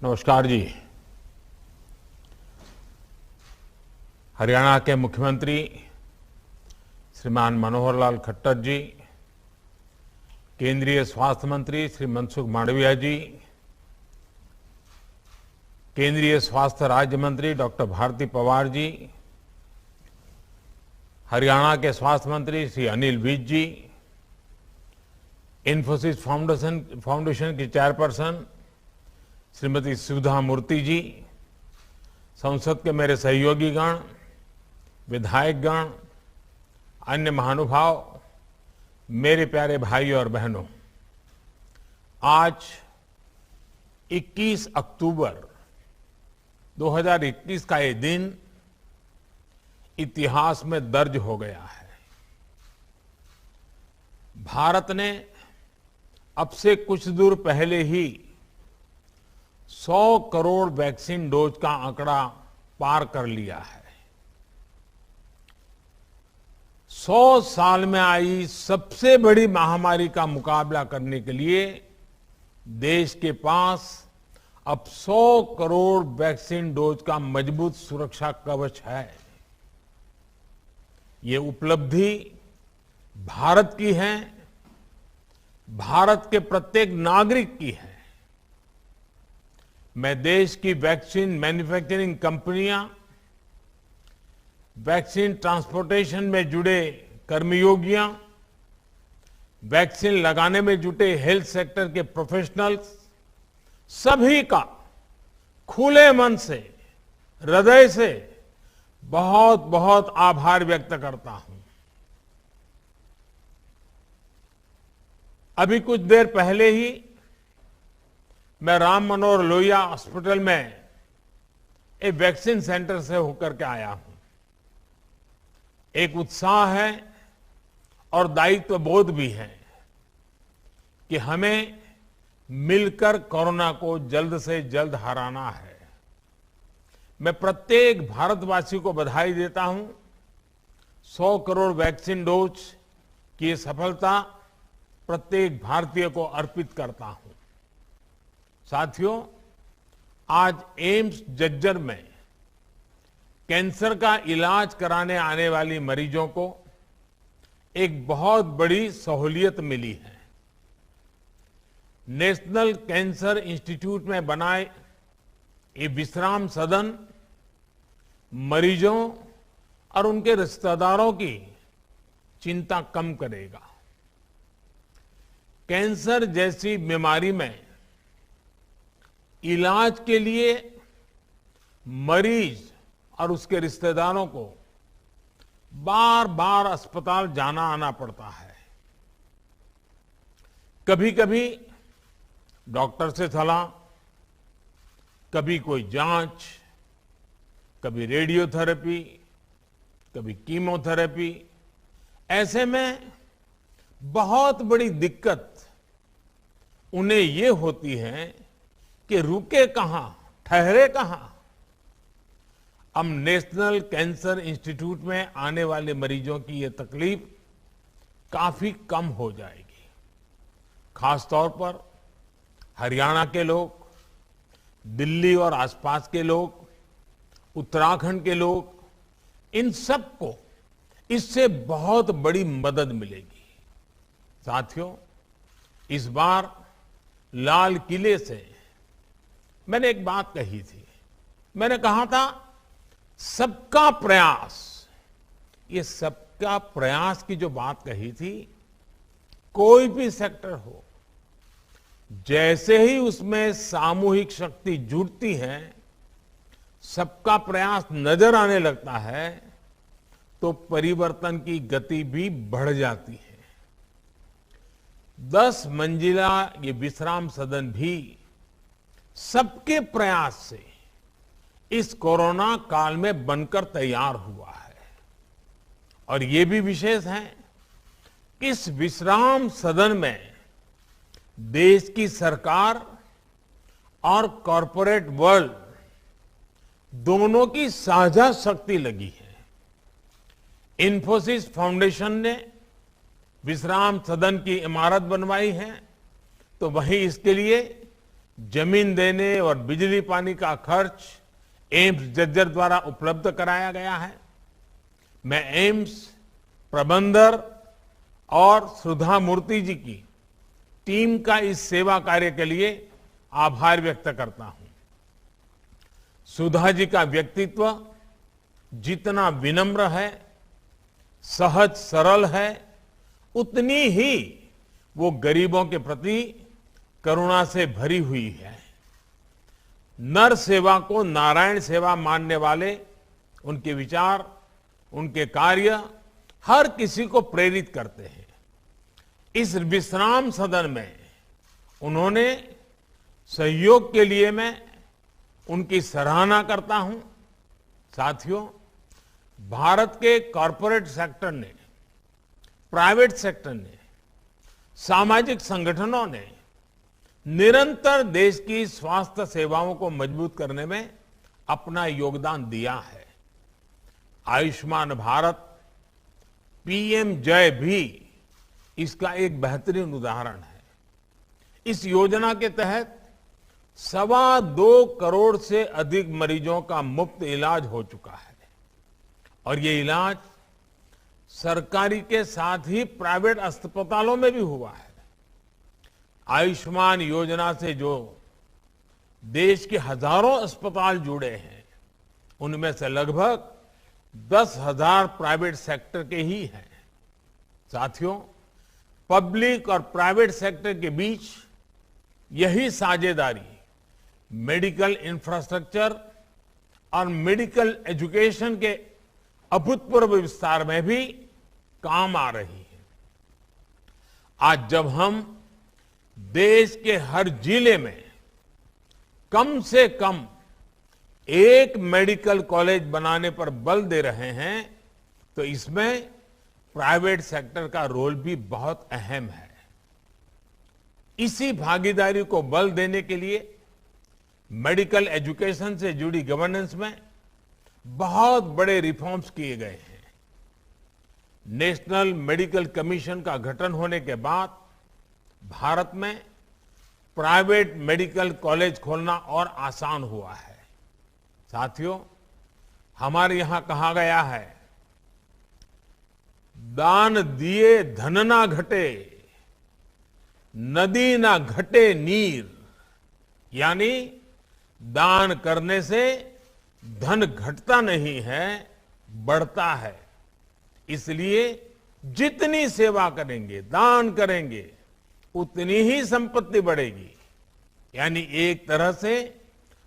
नमस्कार जी। हरियाणा के मुख्यमंत्री श्रीमान मनोहर लाल खट्टर जी, केंद्रीय स्वास्थ्य मंत्री श्री मनसुख मांडविया जी, केंद्रीय स्वास्थ्य राज्य मंत्री डॉक्टर भारती पवार जी, हरियाणा के स्वास्थ्य मंत्री श्री अनिल विज जी, इन्फोसिस फाउंडेशन की चेयरपर्सन श्रीमती सुधा मूर्ति जी, संसद के मेरे सहयोगी गण, विधायक गण, अन्य महानुभाव, मेरे प्यारे भाई और बहनों, आज 21 अक्टूबर 2021 का ये दिन इतिहास में दर्ज हो गया है। भारत ने अब से कुछ दूर पहले ही 100 करोड़ वैक्सीन डोज का आंकड़ा पार कर लिया है। 100 साल में आई सबसे बड़ी महामारी का मुकाबला करने के लिए देश के पास अब 100 करोड़ वैक्सीन डोज का मजबूत सुरक्षा कवच है। ये उपलब्धि भारत की है, भारत के प्रत्येक नागरिक की है। मैं देश की वैक्सीन मैन्युफैक्चरिंग कंपनियां, वैक्सीन ट्रांसपोर्टेशन में जुड़े कर्मयोगियां, वैक्सीन लगाने में जुटे हेल्थ सेक्टर के प्रोफेशनल्स, सभी का खुले मन से, हृदय से बहुत बहुत आभार व्यक्त करता हूं। अभी कुछ देर पहले ही मैं राम मनोहर लोहिया हॉस्पिटल में एक वैक्सीन सेंटर से होकर के आया हूं। एक उत्साह है और दायित्व बोध भी है कि हमें मिलकर कोरोना को जल्द से जल्द हराना है। मैं प्रत्येक भारतवासी को बधाई देता हूं। 100 करोड़ वैक्सीन डोज की ये सफलता प्रत्येक भारतीय को अर्पित करता हूं। साथियों, आज एम्स झज्जर में कैंसर का इलाज कराने आने वाली मरीजों को एक बहुत बड़ी सहूलियत मिली है। नेशनल कैंसर इंस्टीट्यूट में बनाए ये विश्राम सदन मरीजों और उनके रिश्तेदारों की चिंता कम करेगा। कैंसर जैसी बीमारी में इलाज के लिए मरीज और उसके रिश्तेदारों को बार बार अस्पताल जाना आना पड़ता है। कभी कभी डॉक्टर से सलाह, कभी कोई जांच, कभी रेडियोथेरेपी, कभी कीमोथेरेपी। ऐसे में बहुत बड़ी दिक्कत उन्हें ये होती है कि रुके कहां, ठहरे कहां। अब नेशनल कैंसर इंस्टीट्यूट में आने वाले मरीजों की ये तकलीफ काफी कम हो जाएगी। खासतौर पर हरियाणा के लोग, दिल्ली और आसपास के लोग, उत्तराखंड के लोग, इन सबको इससे बहुत बड़ी मदद मिलेगी। साथियों, इस बार लाल किले से मैंने एक बात कही थी। मैंने कहा था सबका प्रयास। ये सबका प्रयास की जो बात कही थी, कोई भी सेक्टर हो, जैसे ही उसमें सामूहिक शक्ति जुटती है, सबका प्रयास नजर आने लगता है, तो परिवर्तन की गति भी बढ़ जाती है। 10 मंजिला ये विश्राम सदन भी सबके प्रयास से इस कोरोना काल में बनकर तैयार हुआ है। और ये भी विशेष है कि इस विश्राम सदन में देश की सरकार और कॉरपोरेट वर्ल्ड दोनों की साझा शक्ति लगी है। इन्फोसिस फाउंडेशन ने विश्राम सदन की इमारत बनवाई है, तो वहीं इसके लिए जमीन देने और बिजली पानी का खर्च एम्स जज्जर द्वारा उपलब्ध कराया गया है। मैं एम्स प्रबंधक और सुधा मूर्ति जी की टीम का इस सेवा कार्य के लिए आभार व्यक्त करता हूं। सुधा जी का व्यक्तित्व जितना विनम्र है, सहज सरल है, उतनी ही वो गरीबों के प्रति करुणा से भरी हुई है। नर सेवा को नारायण सेवा मानने वाले उनके विचार, उनके कार्य हर किसी को प्रेरित करते हैं। इस विश्राम सदन में उन्होंने सहयोग के लिए मैं उनकी सराहना करता हूं। साथियों, भारत के कॉरपोरेट सेक्टर ने, प्राइवेट सेक्टर ने, सामाजिक संगठनों ने निरंतर देश की स्वास्थ्य सेवाओं को मजबूत करने में अपना योगदान दिया है। आयुष्मान भारत, पीएम जय भी इसका एक बेहतरीन उदाहरण है। इस योजना के तहत 2.25 करोड़ से अधिक मरीजों का मुफ्त इलाज हो चुका है और ये इलाज सरकारी के साथ ही प्राइवेट अस्पतालों में भी हुआ है। आयुष्मान योजना से जो देश के हजारों अस्पताल जुड़े हैं, उनमें से लगभग 10,000 प्राइवेट सेक्टर के ही हैं। साथियों, पब्लिक और प्राइवेट सेक्टर के बीच यही साझेदारी मेडिकल इंफ्रास्ट्रक्चर और मेडिकल एजुकेशन के अभूतपूर्व विस्तार में भी काम आ रही है। आज जब हम देश के हर जिले में कम से कम एक मेडिकल कॉलेज बनाने पर बल दे रहे हैं, तो इसमें प्राइवेट सेक्टर का रोल भी बहुत अहम है। इसी भागीदारी को बल देने के लिए मेडिकल एजुकेशन से जुड़ी गवर्नेंस में बहुत बड़े रिफॉर्म्स किए गए हैं। नेशनल मेडिकल कमीशन का गठन होने के बाद भारत में प्राइवेट मेडिकल कॉलेज खोलना और आसान हुआ है। साथियों, हमारे यहां कहा गया है, दान दिए धन ना घटे, नदी ना घटे नीर। यानी दान करने से धन घटता नहीं है, बढ़ता है। इसलिए जितनी सेवा करेंगे, दान करेंगे, उतनी ही संपत्ति बढ़ेगी। यानी एक तरह से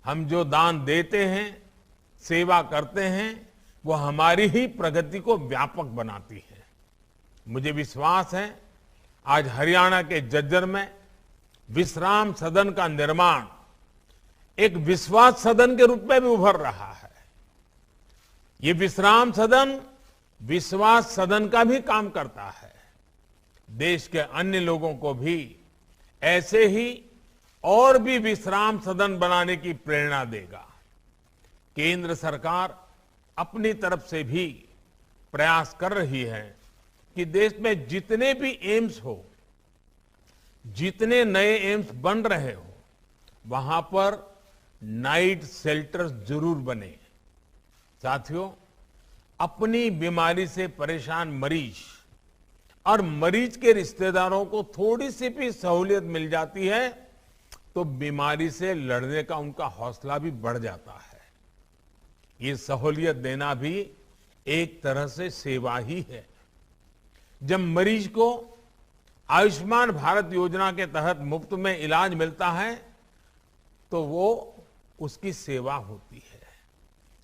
हम जो दान देते हैं, सेवा करते हैं, वो हमारी ही प्रगति को व्यापक बनाती है। मुझे विश्वास है आज हरियाणा के झज्जर में विश्राम सदन का निर्माण एक विश्वास सदन के रूप में भी उभर रहा है। ये विश्राम सदन विश्वास सदन का भी काम करता है। देश के अन्य लोगों को भी ऐसे ही और भी विश्राम सदन बनाने की प्रेरणा देगा। केंद्र सरकार अपनी तरफ से भी प्रयास कर रही है कि देश में जितने भी एम्स हो, जितने नए एम्स बन रहे हो, वहां पर नाइट शेल्टर्स जरूर बने। साथियों, अपनी बीमारी से परेशान मरीज और मरीज के रिश्तेदारों को थोड़ी सी भी सहूलियत मिल जाती है तो बीमारी से लड़ने का उनका हौसला भी बढ़ जाता है। ये सहूलियत देना भी एक तरह से सेवा ही है। जब मरीज को आयुष्मान भारत योजना के तहत मुफ्त में इलाज मिलता है तो वो उसकी सेवा होती है।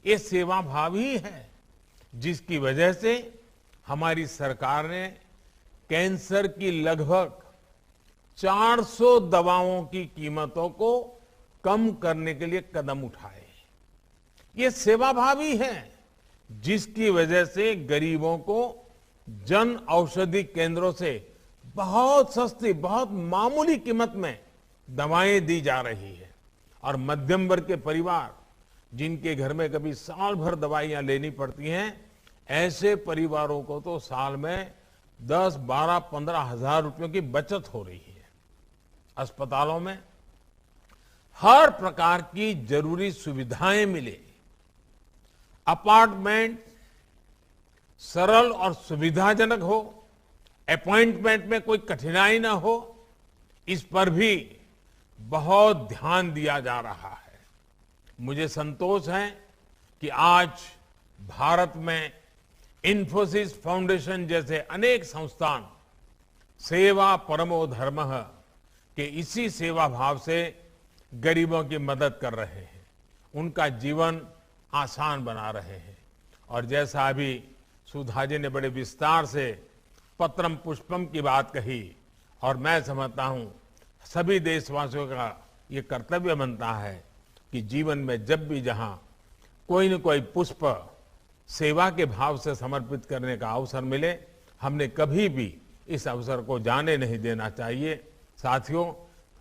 ये सेवा भाव ही है जिसकी वजह से हमारी सरकार ने कैंसर की लगभग 400 दवाओं की कीमतों को कम करने के लिए कदम उठाए। ये सेवा भाव ही है जिसकी वजह से गरीबों को जन औषधि केंद्रों से बहुत सस्ती, बहुत मामूली कीमत में दवाएं दी जा रही है। और मध्यम वर्ग के परिवार जिनके घर में कभी साल भर दवाइयां लेनी पड़ती हैं, ऐसे परिवारों को तो साल में 10, 12, 15 हजार रुपयों की बचत हो रही है। अस्पतालों में हर प्रकार की जरूरी सुविधाएं मिले, अपार्टमेंट सरल और सुविधाजनक हो, अपॉइंटमेंट में कोई कठिनाई ना हो, इस पर भी बहुत ध्यान दिया जा रहा है। मुझे संतोष है कि आज भारत में इन्फोसिस फाउंडेशन जैसे अनेक संस्थान सेवा परमो धर्मः के इसी सेवा भाव से गरीबों की मदद कर रहे हैं, उनका जीवन आसान बना रहे हैं। और जैसा अभी सुधा जी ने बड़े विस्तार से पत्रम पुष्पम की बात कही, और मैं समझता हूं सभी देशवासियों का ये कर्तव्य बनता है कि जीवन में जब भी जहां कोई न कोई पुष्प सेवा के भाव से समर्पित करने का अवसर मिले, हमने कभी भी इस अवसर को जाने नहीं देना चाहिए। साथियों,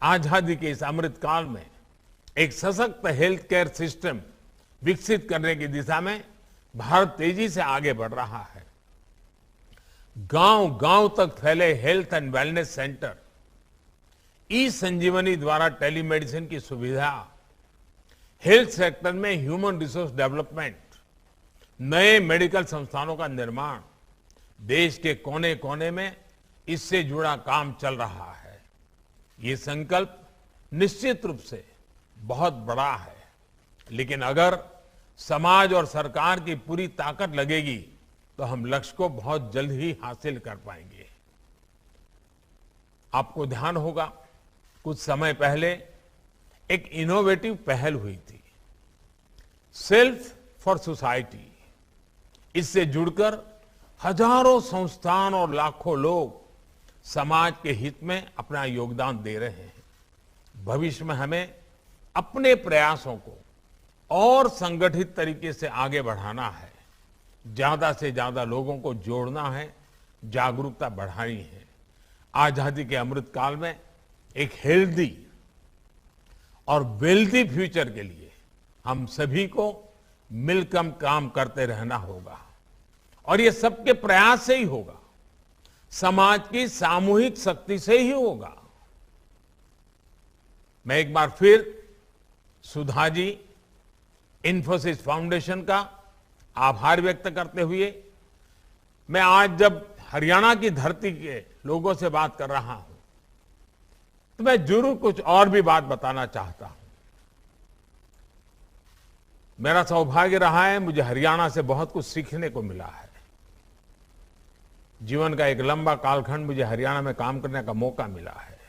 आजादी के इस अमृत काल में एक सशक्त हेल्थ केयर सिस्टम विकसित करने की दिशा में भारत तेजी से आगे बढ़ रहा है। गांव गांव तक फैले हेल्थ एंड वेलनेस सेंटर, ई संजीवनी द्वारा टेलीमेडिसिन की सुविधा, हेल्थ सेक्टर में ह्यूमन रिसोर्स डेवलपमेंट, नए मेडिकल संस्थानों का निर्माण, देश के कोने कोने में इससे जुड़ा काम चल रहा है। ये संकल्प निश्चित रूप से बहुत बड़ा है, लेकिन अगर समाज और सरकार की पूरी ताकत लगेगी तो हम लक्ष्य को बहुत जल्द ही हासिल कर पाएंगे। आपको ध्यान होगा, कुछ समय पहले एक इनोवेटिव पहल हुई थी, सेल्फ फॉर सोसाइटी। इससे जुड़कर हजारों संस्थान और लाखों लोग समाज के हित में अपना योगदान दे रहे हैं। भविष्य में हमें अपने प्रयासों को और संगठित तरीके से आगे बढ़ाना है, ज्यादा से ज्यादा लोगों को जोड़ना है, जागरूकता बढ़ानी है। आजादी के अमृत काल में एक हेल्दी और वेल्दी फ्यूचर के लिए हम सभी को मिलकर काम करते रहना होगा, और ये सबके प्रयास से ही होगा, समाज की सामूहिक शक्ति से ही होगा। मैं एक बार फिर सुधा जी, इन्फोसिस फाउंडेशन का आभार व्यक्त करते हुए, मैं आज जब हरियाणा की धरती के लोगों से बात कर रहा हूं तो मैं जरूर कुछ और भी बात बताना चाहता हूं। मेरा सौभाग्य रहा है, मुझे हरियाणा से बहुत कुछ सीखने को मिला है। जीवन का एक लंबा कालखंड मुझे हरियाणा में काम करने का मौका मिला है।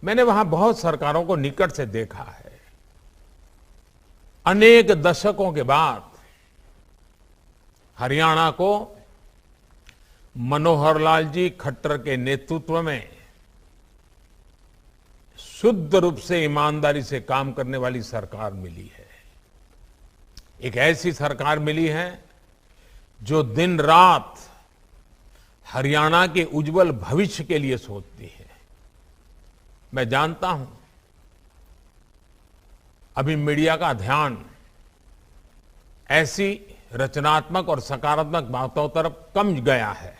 मैंने वहां बहुत सरकारों को निकट से देखा है। अनेक दशकों के बाद हरियाणा को मनोहर लाल जी खट्टर के नेतृत्व में शुद्ध रूप से ईमानदारी से काम करने वाली सरकार मिली है। एक ऐसी सरकार मिली है जो दिन रात हरियाणा के उज्जवल भविष्य के लिए सोचती है। मैं जानता हूं अभी मीडिया का ध्यान ऐसी रचनात्मक और सकारात्मक बातों तरफ कम गया है,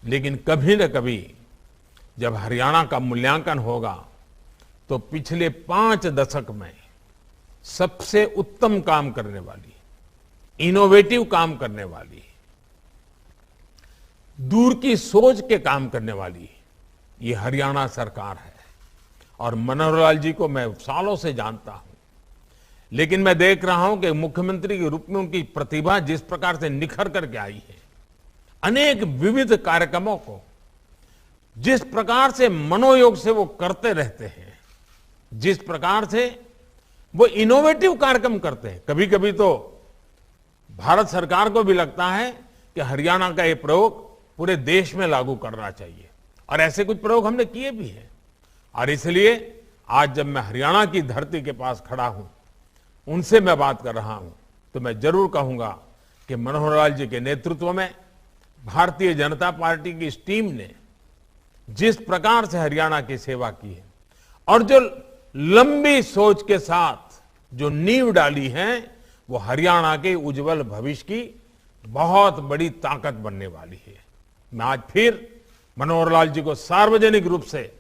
लेकिन कभी न कभी जब हरियाणा का मूल्यांकन होगा तो पिछले 5 दशक में सबसे उत्तम काम करने वाली, इनोवेटिव काम करने वाली, दूर की सोच के काम करने वाली ये हरियाणा सरकार है। और मनोहर लाल जी को मैं सालों से जानता हूं, लेकिन मैं देख रहा हूं कि मुख्यमंत्री के रूप में उनकी प्रतिभा जिस प्रकार से निखर करके आई है, अनेक विविध कार्यक्रमों को जिस प्रकार से मनोयोग से वो करते रहते हैं, जिस प्रकार से वो इनोवेटिव कार्यक्रम करते हैं, कभी कभी तो भारत सरकार को भी लगता है कि हरियाणा का ये प्रयोग पूरे देश में लागू करना चाहिए, और ऐसे कुछ प्रयोग हमने किए भी हैं। और इसलिए आज जब मैं हरियाणा की धरती के पास खड़ा हूं, उनसे मैं बात कर रहा हूं, तो मैं जरूर कहूंगा कि मनोहर लाल जी के नेतृत्व में भारतीय जनता पार्टी की इस टीम ने जिस प्रकार से हरियाणा की सेवा की है और जो लंबी सोच के साथ जो नींव डाली है, वो हरियाणा के उज्जवल भविष्य की बहुत बड़ी ताकत बनने वाली है। मैं आज फिर मनोहर लाल जी को सार्वजनिक रूप से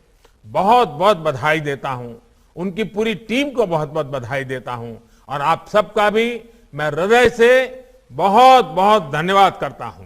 बहुत बहुत बधाई देता हूं, उनकी पूरी टीम को बहुत बहुत बधाई देता हूं और आप सबका भी मैं हृदय से बहुत बहुत धन्यवाद करता हूं।